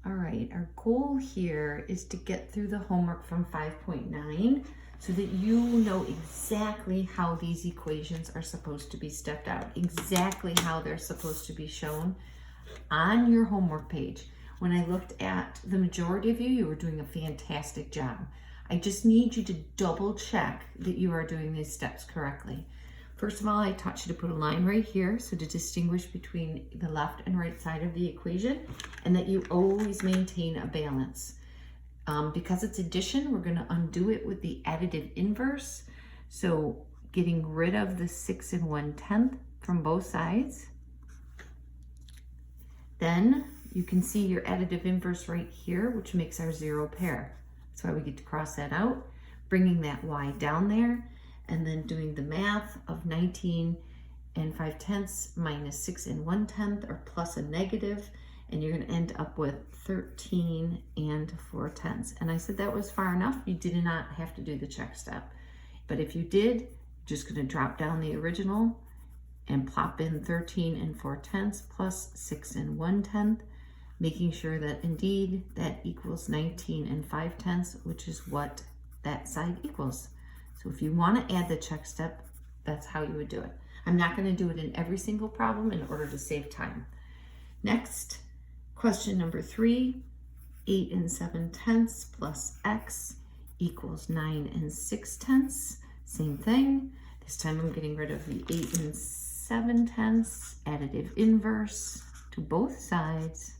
All right, our goal here is to get through the homework from 5.9 so that you know exactly how these equations are supposed to be stepped out, exactly how they're supposed to be shown on your homework page. When I looked at the majority of you, you were doing a fantastic job. I just need you to double check that you are doing these steps correctly. First of all, I taught you to put a line right here, so to distinguish between the left and right side of the equation, and that you always maintain a balance. Because it's addition, we're going to undo it with the additive inverse. So getting rid of the 6 1/10 from both sides. Then you can see your additive inverse right here, which makes our zero pair. That's why we get to cross that out, bringing that y down there, and then doing the math of 19 5/10 minus 6 1/10, or plus a negative, and you're going to end up with 13 4/10. And I said that was far enough. You did not have to do the check step. But if you did, you're just going to drop down the original and plop in 13 4/10 plus 6 1/10, making sure that indeed that equals 19 5/10, which is what that side equals. So if you want to add the check step, that's how you would do it. I'm not going to do it in every single problem in order to save time. Next, question number 3, 8 7/10 plus x equals 9 6/10. Same thing. This time I'm getting rid of the 8 7/10, additive inverse to both sides.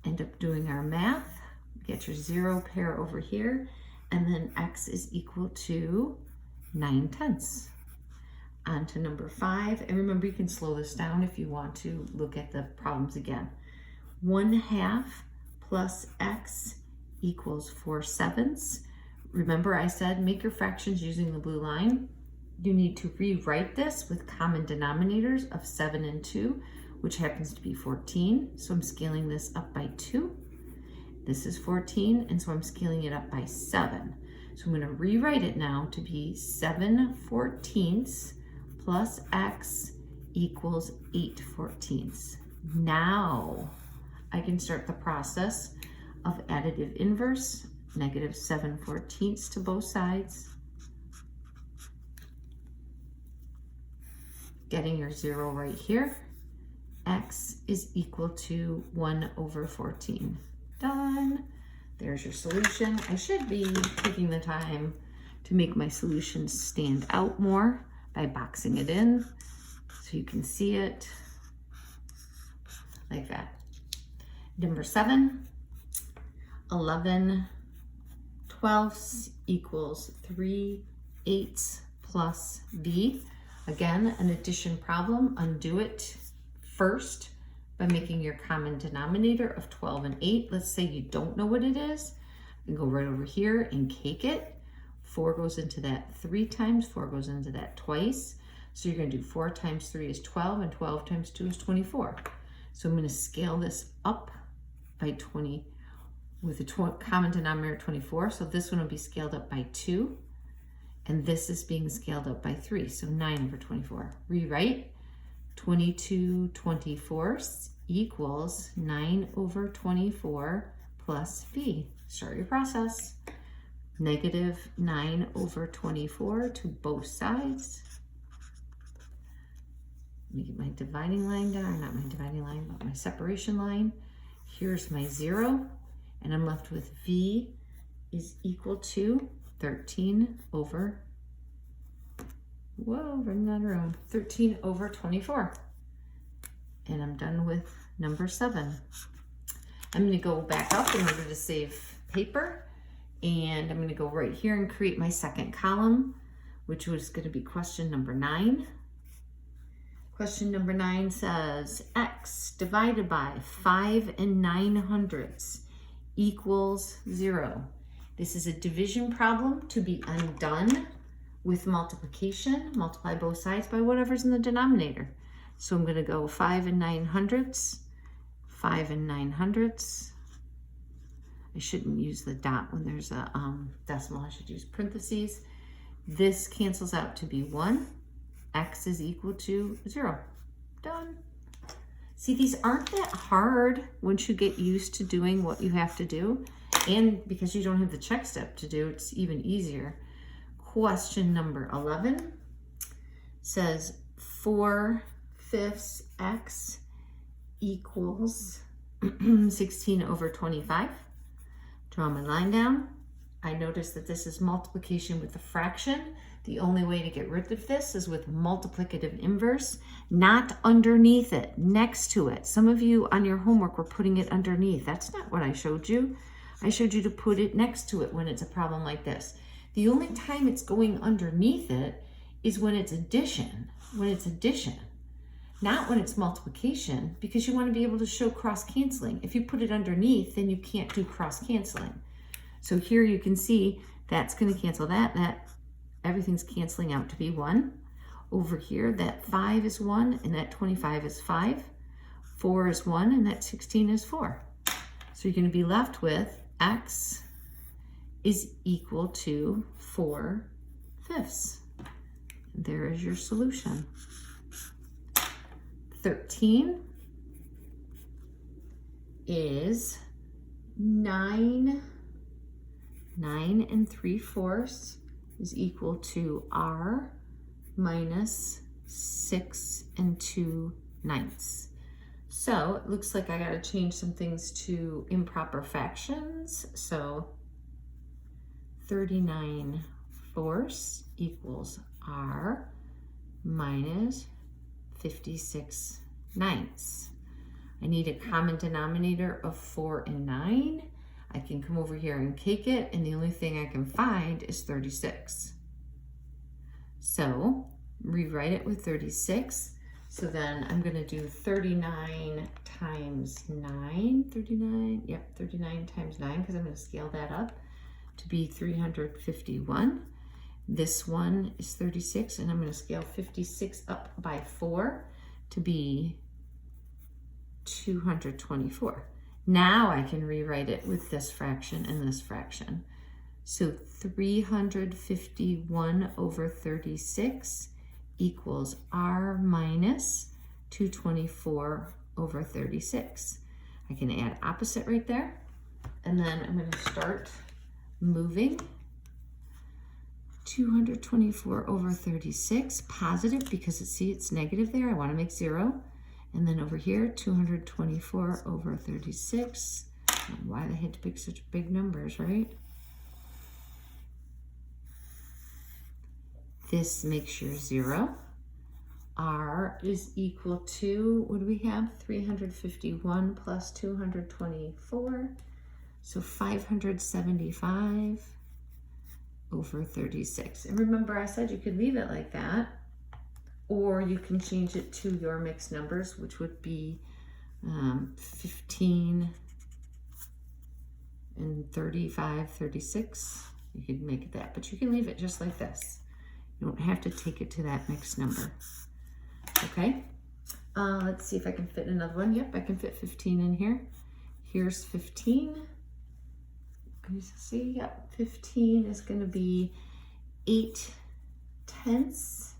End up doing our math. Get your zero pair over here. And then x is equal to 9/10. On to number 5. And remember, you can slow this down if you want to look at the problems again. 1/2 plus x equals 4/7. Remember, I said make your fractions using the blue line. You need to rewrite this with common denominators of 7 and 2, which happens to be 14. So I'm scaling this up by 2. This is 14, and so I'm scaling it up by 7. So I'm going to rewrite it now to be 7/14 plus x equals 8/14. Now I can start the process of additive inverse, negative 7/14 to both sides. Getting your zero right here. X is equal to 1/14. Done. There's your solution. I should be taking the time to make my solutions stand out more by boxing it in so you can see it like that. Number 7, 11/12 equals 3/8 plus b. Again, an addition problem. Undo it first by making your common denominator of 12 and 8. Let's say you don't know what it is. You can go right over here and cake it. 4 goes into that 3 times, 4 goes into that twice. So you're going to do 4 times 3 is 12, and 12 times 2 is 24. So I'm going to scale this up by 20 with a common denominator of 24. So this one will be scaled up by 2, and this is being scaled up by 3. So 9/24. Rewrite. 22/24 equals 9/24 plus b. Start your process. Negative 9/24 to both sides. Let me get my dividing line down, not my dividing line, but my separation line. Here's my 0, and I'm left with v is equal to 13/24. Whoa, running out of room. 13/24. And I'm done with number 7. I'm going to go back up in order to save paper. And I'm going to go right here and create my second column, which was going to be question number 9. Question number 9 says x divided by 5 9/100 equals 0. This is a division problem to be undone with multiplication. Multiply both sides by whatever's in the denominator. So I'm going to go 5 9/100, 5 9/100. I shouldn't use the dot when there's a decimal. I should use parentheses. This cancels out to be 1. X is equal to 0. Done. See, these aren't that hard once you get used to doing what you have to do. And because you don't have the check step to do, it's even easier. Question number 11 says 4/5 x equals 16 over 25. Draw my line down. I notice that this is multiplication with a fraction. The only way to get rid of this is with multiplicative inverse, not underneath it, next to it. Some of you on your homework were putting it underneath. That's not what I showed you. I showed you to put it next to it when it's a problem like this. The only time it's going underneath it is when it's addition, not when it's multiplication, because you want to be able to show cross canceling. If you put it underneath, then you can't do cross canceling. So here you can see that's going to cancel that everything's canceling out to be 1. Over here, that 5 is 1 and that 25 is 5. 4 is 1 and that 16 is 4. So you're going to be left with x is equal to 4/5. There is your solution. 13 is 9 3/4 is equal to r minus 6 2/9. So it looks like I got to change some things to improper fractions. So 39/4 equals r minus 56/9. I need a common denominator of 4 and 9. I can come over here and cake it, and the only thing I can find is 36. So rewrite it with 36. So then I'm going to do 39 times 9. 39 times 9, because I'm going to scale that up to be 351. This one is 36, and I'm going to scale 56 up by 4 to be 224. Now I can rewrite it with this fraction and this fraction. So 351 over 36 equals r minus 224 over 36. I can add opposite right there. And then I'm going to start moving. 224 over 36, positive, because it's negative there. I want to make 0. And then over here, 224 over 36. Why they had to pick such big numbers, right? This makes your 0. R is equal to, what do we have? 351 plus 224. So 575 over 36. And remember, I said you could leave it like that, or you can change it to your mixed numbers, which would be 15 and 35, 36. You could make it that, but you can leave it just like this. You don't have to take it to that mixed number. Okay, let's see if I can fit another one. Yep, I can fit 15 in here. Here's 15. Can you see? Yep, 15 is going to be 8/10.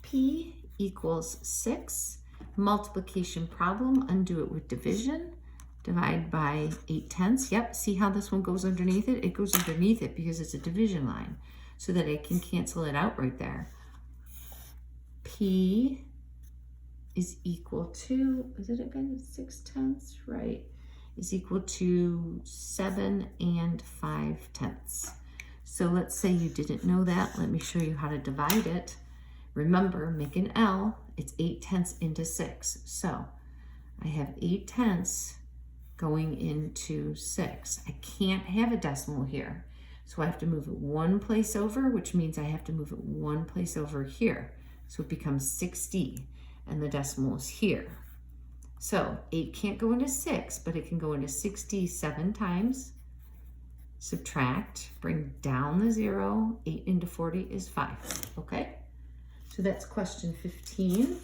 P equals 6. Multiplication problem, undo it with division. Divide by 8/10. Yep, see how this one goes underneath it? It goes underneath it because it's a division line, so that I can cancel it out right there. P is equal to, is it again 6/10? Right, is equal to 7 5/10. So let's say you didn't know that. Let me show you how to divide it. Remember, make an L, it's 8/10 into 6. So I have 8/10 going into 6. I can't have a decimal here. So I have to move it one place over, which means I have to move it one place over here. So it becomes 60, and the decimal is here. So 8 can't go into 6, but it can go into 67 times. Subtract, bring down the 0. 8 into 40 is 5, okay? So that's question 15.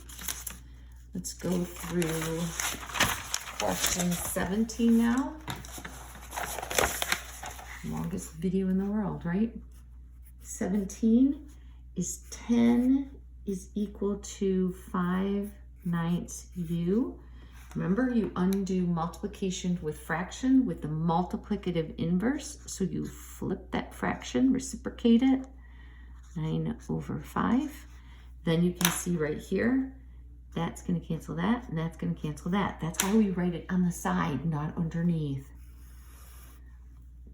Let's go through question 17 now. Longest video in the world, right? 17 is 10 is equal to 5/9 u. Remember, you undo multiplication with fraction with the multiplicative inverse. So you flip that fraction, reciprocate it, 9/5. Then you can see right here, that's going to cancel that, and that's going to cancel that. That's why we write it on the side, not underneath.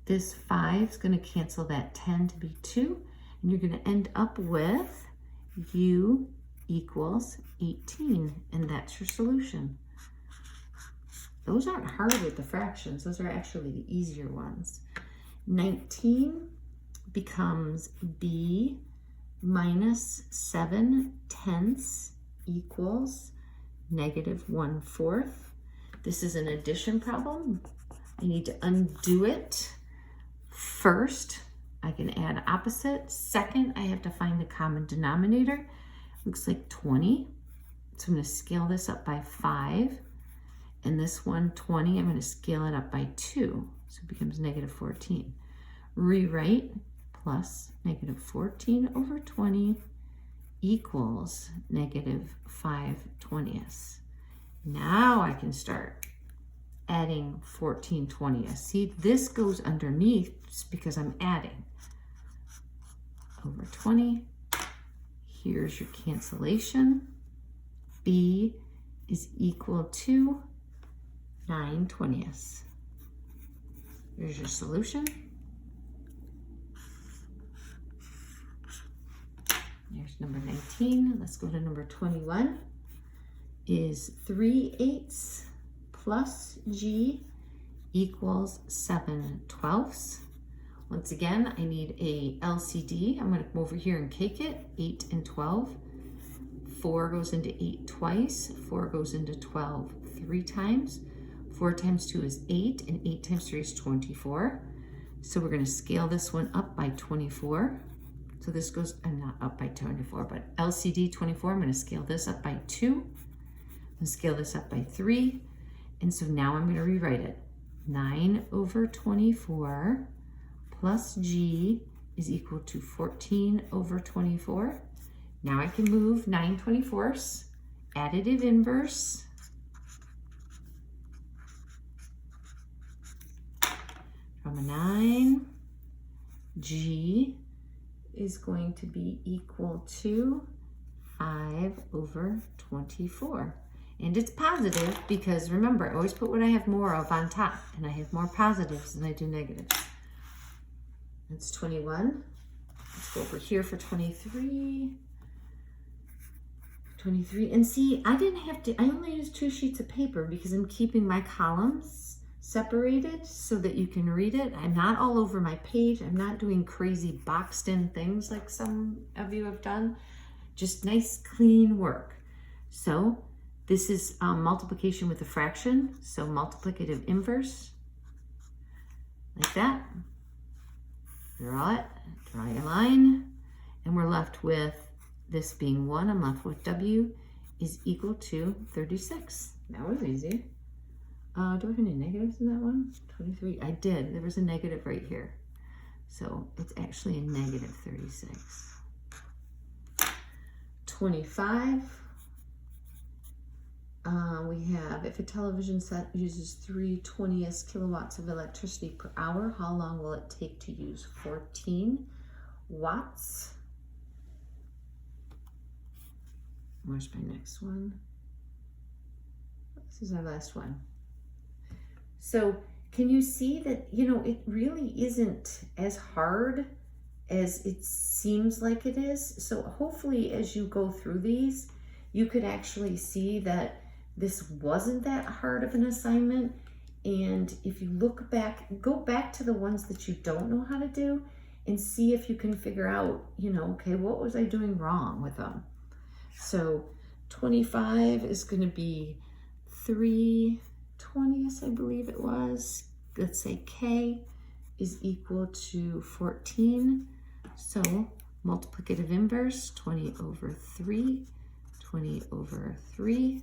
This 5 is going to cancel that 10 to be 2, and you're going to end up with u equals 18, and that's your solution. Those aren't hard with the fractions. Those are actually the easier ones. 19 becomes b minus 7/10 equals -1/4. This is an addition problem. I need to undo it. First, I can add opposite. Second, I have to find the common denominator. Looks like 20. So I'm going to scale this up by 5. And this one, 20, I'm going to scale it up by 2. So it becomes -14. Rewrite plus -14/20 equals -5/20. Now I can start adding 14/20. See, this goes underneath because I'm adding. Over 20. Here's your cancellation. B is equal to 9/20. Here's your solution. Here's number 19. Let's go to number 21. Is 3/8 plus g equals 7/12. Once again, I need a LCD. I'm going to come over here and cake it. 8 and 12. 4 goes into 8 twice. 4 goes into 12 3 times. 4 times 2 is 8, and 8 times 3 is 24. So we're going to scale this one up by 24. So this goes, I'm not up by 24, but LCD 24, I'm going to scale this up by 2. I'm going to scale this up by 3. And so now I'm going to rewrite it. 9/24 plus g is equal to 14/24. Now I can move 9/24, additive inverse. From a 9, g is going to be equal to 5/24. And it's positive because remember, I always put what I have more of on top, and I have more positives than I do negatives. That's 21. Let's go over here for 23. 23, and see, I didn't have to, I only used 2 sheets of paper because I'm keeping my columns separated so that you can read it. I'm not all over my page. I'm not doing crazy boxed in things like some of you have done. Just nice, clean work. So this is multiplication with a fraction. So multiplicative inverse, like that. Draw it, draw your line, and we're left with this being 1. I'm left with w is equal to 36. That was easy. Do I have any negatives in that one? 23. I did. There was a negative right here. So it's actually a -36. 25. We have, if a television set uses 3/20 kilowatts of electricity per hour, how long will it take to use 14 watts? Where's my next one? This is our last one. So can you see that, you know, it really isn't as hard as it seems like it is. So hopefully as you go through these, you could actually see that this wasn't that hard of an assignment. And if you look back, go back to the ones that you don't know how to do and see if you can figure out, you know, okay, what was I doing wrong with them? So 25 is going to be 3/20, I believe it was. Let's say k is equal to 14. So multiplicative inverse, 20/3, 20/3,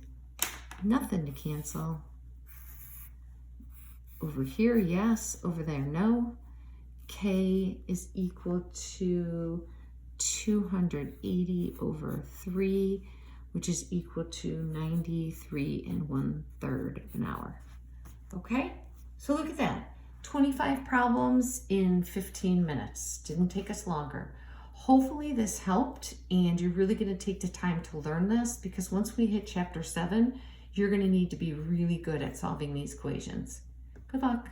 nothing to cancel. Over here, yes. Over there, no. K is equal to 280/3. which is equal to 93 1/3 of an hour. Okay, so look at that. 25 problems in 15 minutes. Didn't take us longer. Hopefully this helped, and you're really going to take the time to learn this, because once we hit chapter 7, you're going to need to be really good at solving these equations. Good luck.